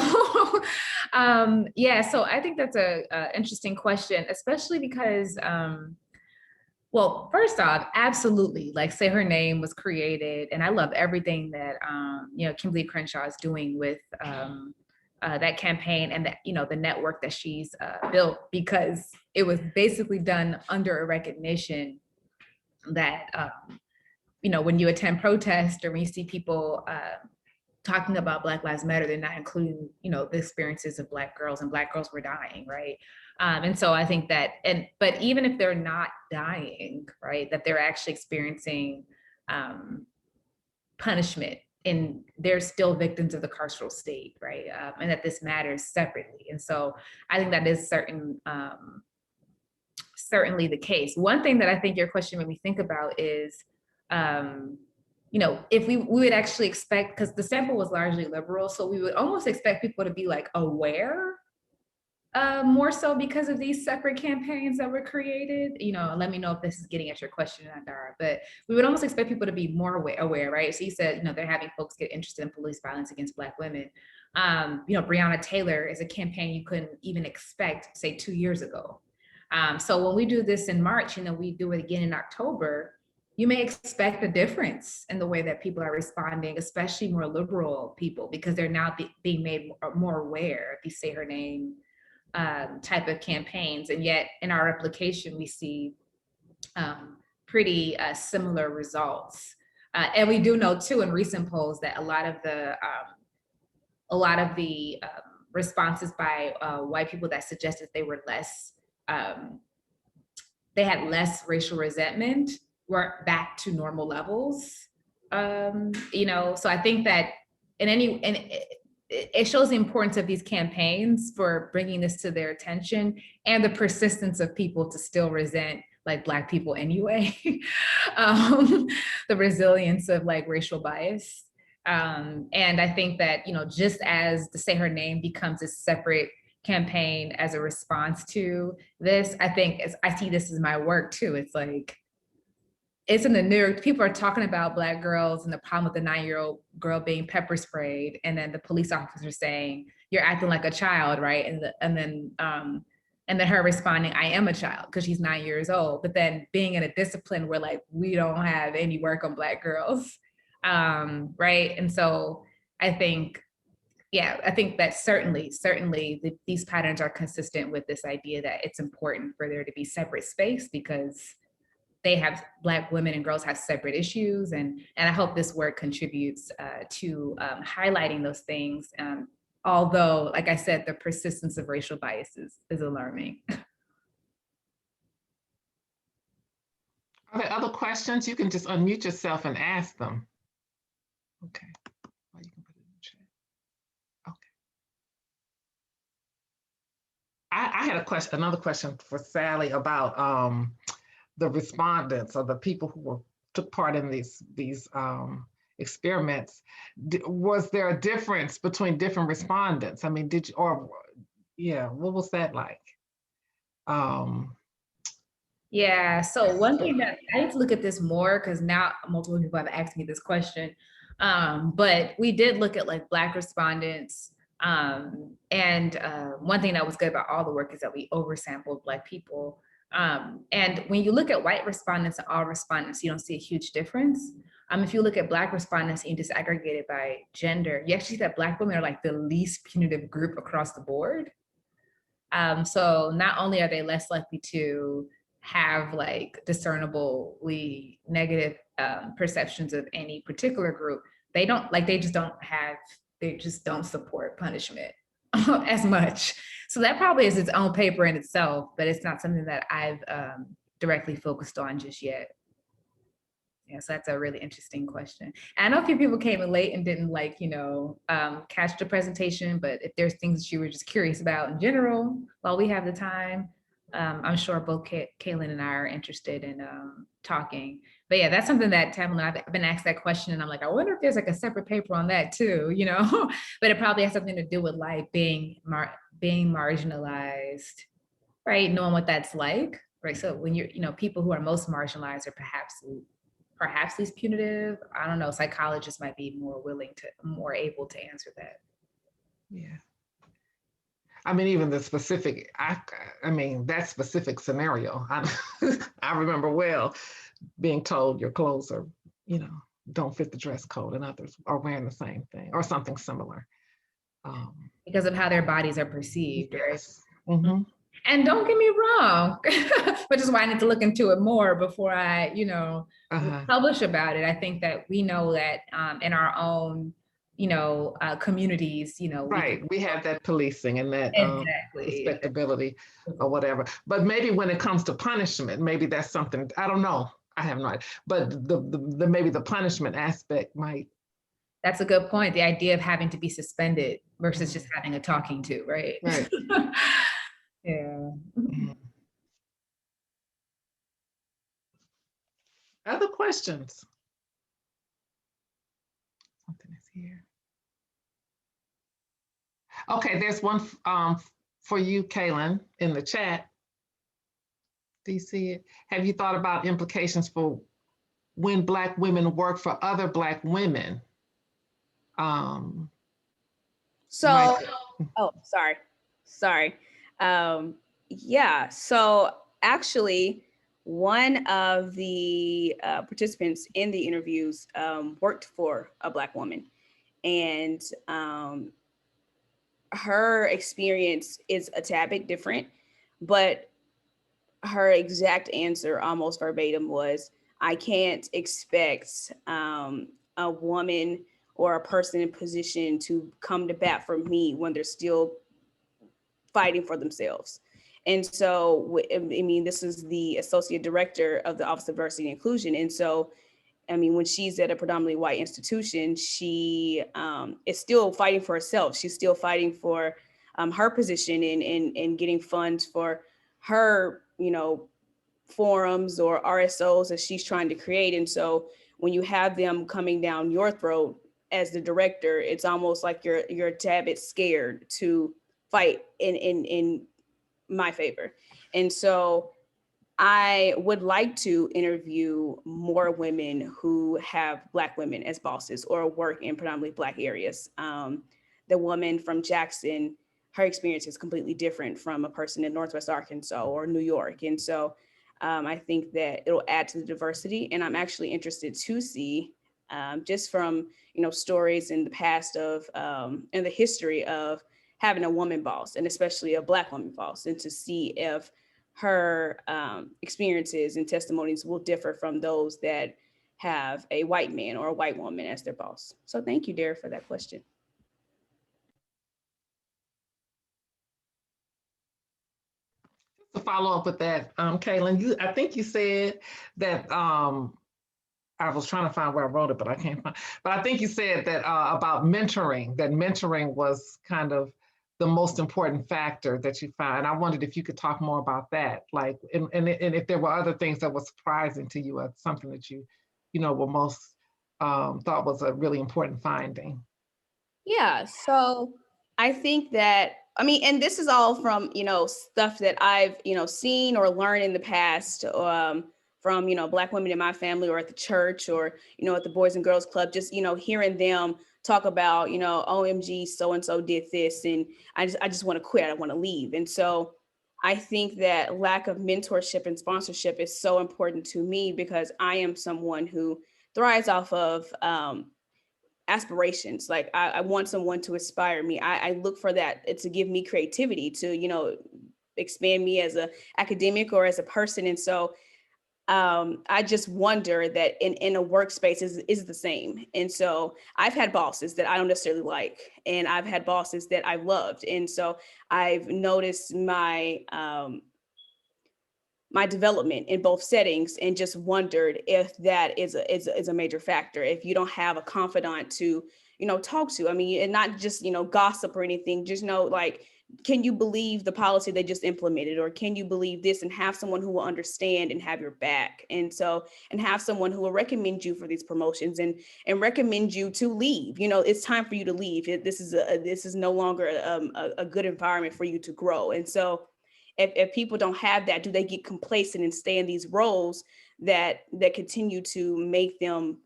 yeah, so I think that's a interesting question, especially because, well, first off, absolutely, like Say Her Name was created, and I love everything that, Kimberly Crenshaw is doing with that campaign and that, the network that she's built, because it was basically done under a recognition that, when you attend protests or when you see people talking about Black Lives Matter, they're not including, the experiences of Black girls, and Black girls were dying, right? And so I think that, but even if they're not dying, right, that they're actually experiencing punishment, and they're still victims of the carceral state, right? And that this matters separately. And so I think that is certainly the case. One thing that I think your question made me think about is, if we would actually expect, because the sample was largely liberal, so we would almost expect people to be like aware more so because of these separate campaigns that were created. Let me know if this is getting at your question, Dara, but we would almost expect people to be more aware, right? So you said, they're having folks get interested in police violence against Black women. Breonna Taylor is a campaign you couldn't even expect, say, 2 years ago. So when we do this in March, we do it again in October, you may expect a difference in the way that people are responding, especially more liberal people, because they're now being made more aware of these Say Her Name type of campaigns. And yet in our replication, we see pretty similar results. And we do know too in recent polls that a lot of the responses by white people that suggested they were they had less racial resentment were back to normal levels. So I think that it shows the importance of these campaigns for bringing this to their attention, and the persistence of people to still resent Black people anyway. The resilience of racial bias. And I think that, just as the Say Her Name becomes a separate campaign as a response to this, I see this as my work too. It's in the news. People are talking about Black girls and the problem with the 9-year-old girl being pepper sprayed, and then the police officer saying, "You're acting like a child," right? And then her responding, "I am a child," because she's 9 years old. But then being in a discipline where we don't have any work on Black girls, right? And so I think that certainly these patterns are consistent with this idea that it's important for there to be separate space, because Black women and girls have separate issues. And I hope this work contributes to highlighting those things. Although, like I said, the persistence of racial biases is alarming. Are there other questions? You can just unmute yourself and ask them. Okay. Or you can put it in the chat. Okay. I had another question for Sally about the respondents, or the people who took part in these experiments. Was there a difference between different respondents? I mean, what was that like? Yeah, so one thing that I need to look at this more because now multiple people have asked me this question. But we did look at like Black respondents. And one thing that was good about all the work is that we oversampled Black people. And when you look at white respondents and all respondents, you don't see a huge difference. If you look at Black respondents and you disaggregate it by gender, you actually see that Black women are like the least punitive group across the board. So not only are they less likely to have like discernibly negative perceptions of any particular group, they just don't support punishment as much. So that probably is its own paper in itself, but it's not something that I've directly focused on just yet. Yeah, so that's a really interesting question. And I know a few people came in late and didn't catch the presentation, but if there's things that you were just curious about in general, while we have the time, I'm sure both Kaylin and I are interested in talking. But yeah, that's something that Tamala, I've been asked that question and I'm like, I wonder if there's like a separate paper on that too, but it probably has something to do with like being marginalized, right? Knowing what that's like, right? So when you're, people who are most marginalized are perhaps least punitive. I don't know, psychologists might be more able to answer that. Yeah. I mean, even the specific, that specific scenario, I remember well being told your clothes are, don't fit the dress code and others are wearing the same thing or something similar. Because of how their bodies are perceived, yes. Right? Mm-hmm. And don't get me wrong, which is why I need to look into it more before I, publish about it. I think that we know that in our own, communities, right, we have that policing and that exactly. respectability or whatever. But maybe when it comes to punishment, maybe that's something, I don't know. I have no idea. But the maybe the punishment aspect might. That's a good point. The idea of having to be suspended versus just having a talking to, right? Right. Yeah. Other questions? Something is here. Okay, there's one for you, Kaylin, in the chat. Do you see it? Have you thought about implications for when Black women work for other Black women? Sorry. Yeah, so actually, one of the participants in the interviews worked for a Black woman, and her experience is a tad bit different, but her exact answer, almost verbatim, was, I can't expect a woman or a person in position to come to bat for me when they're still fighting for themselves. And so, this is the associate director of the Office of Diversity and Inclusion. And so, when she's at a predominantly white institution, she is still fighting for herself. She's still fighting for her position and getting funds for her, forums or RSOs that she's trying to create. And so when you have them coming down your throat as the director, it's almost like you're a tad bit scared to fight in my favor. And so I would like to interview more women who have Black women as bosses or work in predominantly Black areas. The woman from Jackson, her experience is completely different from a person in Northwest Arkansas or New York. And so I think that it'll add to the diversity. And I'm actually interested to see just from, stories in the past of, in the history of having a woman boss, and especially a Black woman boss, and to see if her experiences and testimonies will differ from those that have a white man or a white woman as their boss. So thank you, Dara, for that question. To follow up with that, Kaylin, I think you said that, I was trying to find where I wrote it, but I can't find, but I think you said that about mentoring, that mentoring was kind of the most important factor that you found. I wondered if you could talk more about that, like, and if there were other things that were surprising to you or something that you were most thought was a really important finding. Yeah, so I think that I mean, and this is all from, stuff that I've, seen or learned in the past, from, Black women in my family, or at the church, or, at the Boys and Girls Club, just, hearing them talk about, OMG, so-and-so did this, and I just want to quit. I want to leave. And so I think that lack of mentorship and sponsorship is so important to me, because I am someone who thrives off of, aspirations. Like I want someone to inspire me. I look for that to give me creativity, to, expand me as a academic or as a person. And so I just wonder that in a workspace is the same. And so I've had bosses that I don't necessarily like, and I've had bosses that I've loved. And so I've noticed my my development in both settings, and just wondered if that is a major factor. If you don't have a confidant to, talk to, I mean, and not just, gossip or anything, just know, like, can you believe the policy they just implemented, or can you believe this, and have someone who will understand and have your back. And so, and have someone who will recommend you for these promotions, and recommend you to leave. It's time for you to leave. This is no longer a good environment for you to grow. And so if people don't have that, do they get complacent and stay in these roles that continue to make them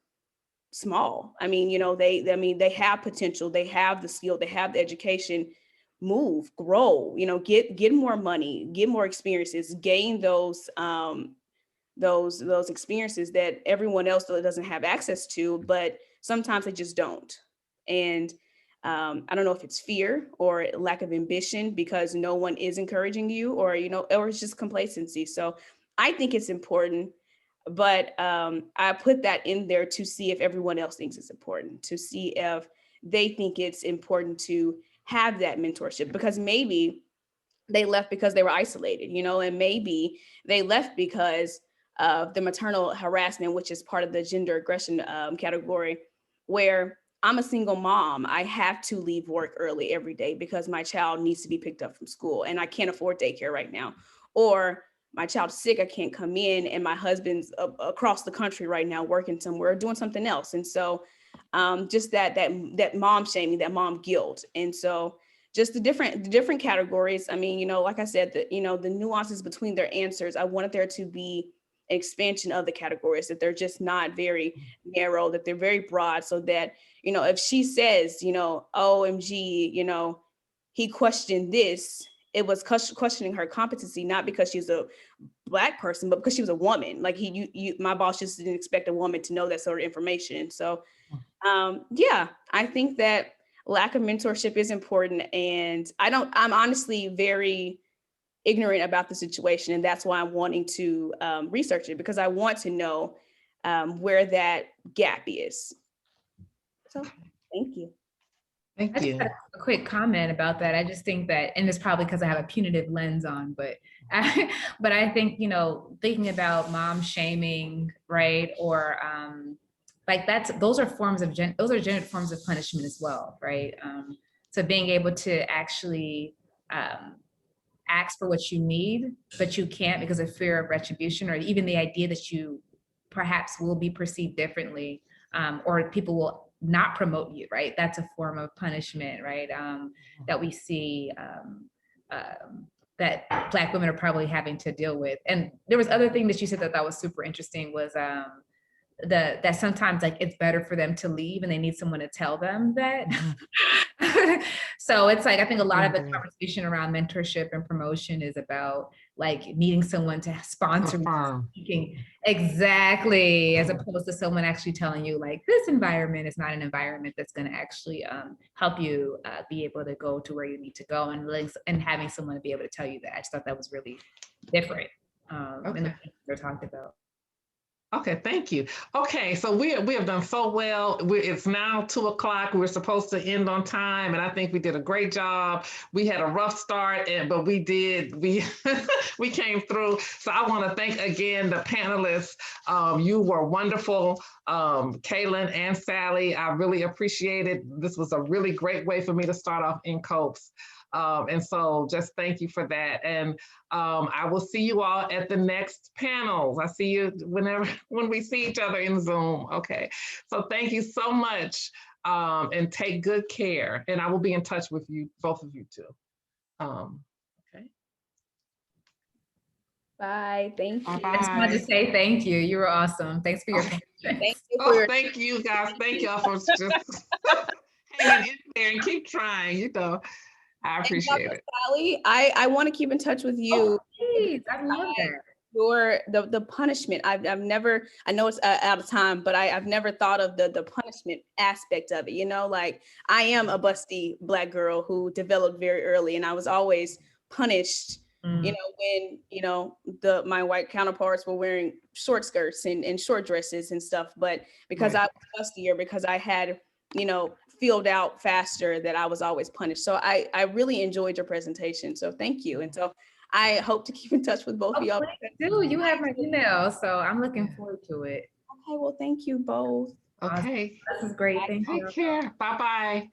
small? I mean, they have potential, they have the skill, they have the education. Move, grow, get more money, get more experiences, gain those experiences that everyone else doesn't have access to, but sometimes they just don't. And I don't know if it's fear or lack of ambition, because no one is encouraging you, or, or it's just complacency. So I think it's important, but I put that in there to see if everyone else thinks it's important, to see if they think it's important to have that mentorship, because maybe they left because they were isolated, and maybe they left because of the maternal harassment, which is part of the gender aggression category, where I'm a single mom. I have to leave work early every day because my child needs to be picked up from school, and I can't afford daycare right now. Or my child's sick, I can't come in, and my husband's across the country right now working somewhere, doing something else. And so just that mom shaming, that mom guilt. And so just the different categories. I mean, like I said, the nuances between their answers, I wanted there to be an expansion of the categories, that they're just not very narrow, that they're very broad, so that, if she says, OMG, he questioned this, it was questioning her competency, not because she's a Black person, but because she was a woman. Like my boss just didn't expect a woman to know that sort of information. So yeah, I think that lack of mentorship is important. And I'm honestly very ignorant about the situation. And that's why I'm wanting to research it, because I want to know where that gap is. So thank you. Thank I just you. had a quick comment about that. I just think that, and it's probably because I have a punitive lens on, but I think, thinking about mom shaming, right? Or like those are gendered forms of punishment as well, right? So being able to actually ask for what you need, but you can't because of fear of retribution, or even the idea that you perhaps will be perceived differently, or people will not promote you, right? That's a form of punishment, right? That we see that Black women are probably having to deal with. And there was other thing that you said that was super interesting, was that sometimes, like, it's better for them to leave and they need someone to tell them that. So it's like, I think a lot of the conversation around mentorship and promotion is about like needing someone to sponsor speaking. Exactly, as opposed to someone actually telling you, like, this environment is not an environment that's going to actually help you be able to go to where you need to go, and having someone to be able to tell you that. I just thought that was really different in the things they're talked about. Okay, thank you. Okay, so we have done so well. It's now 2:00. We're supposed to end on time, and I think we did a great job. We had a rough start, but we we came through. So I want to thank again the panelists. You were wonderful, Kaylin and Sally. I really appreciate it. This was a really great way for me to start off NCOBPS. And so just thank you for that. And I will see you all at the next panels. I see you when we see each other in Zoom. Okay, so thank you so much, and take good care. And I will be in touch with you, both of you too. Okay. Bye. Thank you. I just wanted to Bye-bye. say thank you. You were awesome. Thanks for your Thank patience. you for Oh, your thank you guys. Thank y'all for just hanging in there and keep trying. You know, I appreciate Dr. it. Sally. I want to keep in touch with you. Oh, please. I love that. The punishment. I've never, I know it's out of time, but I've never thought of the punishment aspect of it. You know, like I am a busty Black girl who developed very early, and I was always punished. You know, when my white counterparts were wearing short skirts and short dresses and stuff, but because Right. I was busty or because I had filled out faster, that I was always punished. So I really enjoyed your presentation. So thank you. And so I hope to keep in touch with both of y'all. Please do. You have my email, so I'm looking forward to it. Okay, well, thank you both. Okay. This is great. Thank you. Take care. Bye-bye.